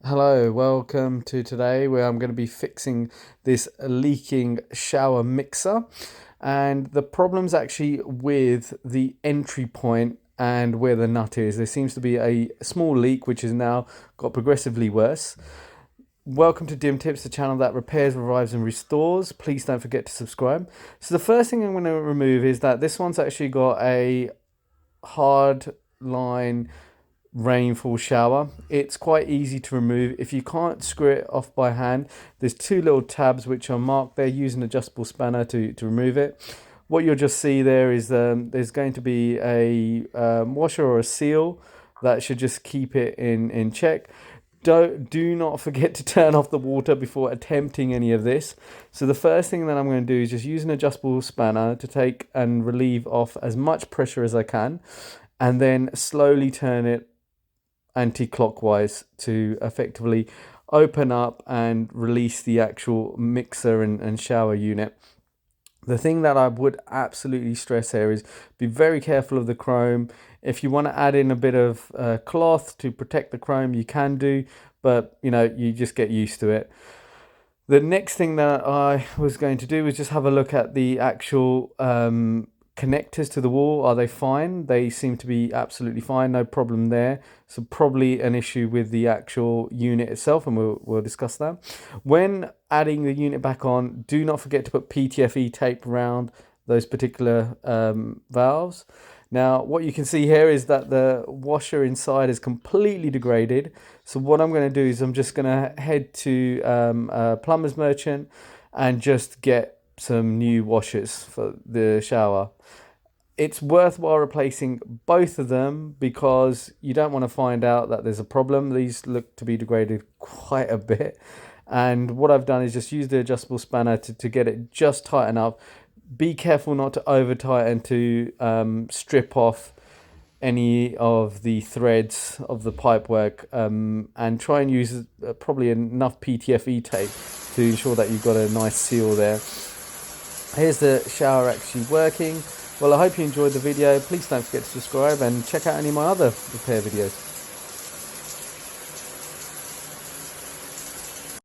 Hello, welcome to today where I'm going to be fixing this leaking shower mixer. And the problem's actually with the entry point and where the nut is. There seems to be a small leak which has now got progressively worse. Welcome to Dim Tips, the channel that repairs, revives and restores. Please don't forget to subscribe. So the first thing I'm going to remove is that this one's actually got a hard line rainfall shower. It's quite easy to remove. If you can't screw it off by hand, there's two little tabs which are marked there. Use an adjustable spanner to remove it. What you'll just see there is there's going to be a washer or a seal that should just keep it in check. Do not forget to turn off the water before attempting any of this. So the first thing that I'm going to do is just use an adjustable spanner to take and relieve off as much pressure as I can, and then slowly turn it anti-clockwise to effectively open up and release the actual mixer and shower unit. The thing that I would absolutely stress here is be very careful of the chrome. If you want to add in a bit of cloth to protect the chrome, you can do, but you just get used to it. The next thing that I was going to do was just have a look at the actual connectors to the wall. Are they fine? They seem to be absolutely fine, no problem there. So probably an issue with the actual unit itself, and we'll discuss that. When adding the unit back on, do not forget to put PTFE tape around those particular valves. Now what you can see here is that the washer inside is completely degraded. So what I'm going to do is I'm just going to head to a plumber's merchant and just get some new washers for the shower. It's worthwhile replacing both of them because you don't want to find out that there's a problem. These look to be degraded quite a bit. And what I've done is just use the adjustable spanner to get it just tight enough. Be careful not to over tighten to strip off any of the threads of the pipework, and try and use probably enough PTFE tape to ensure that you've got a nice seal there. Here's the shower actually working. Well, I hope you enjoyed the video. Please don't forget to subscribe and check out any of my other repair videos.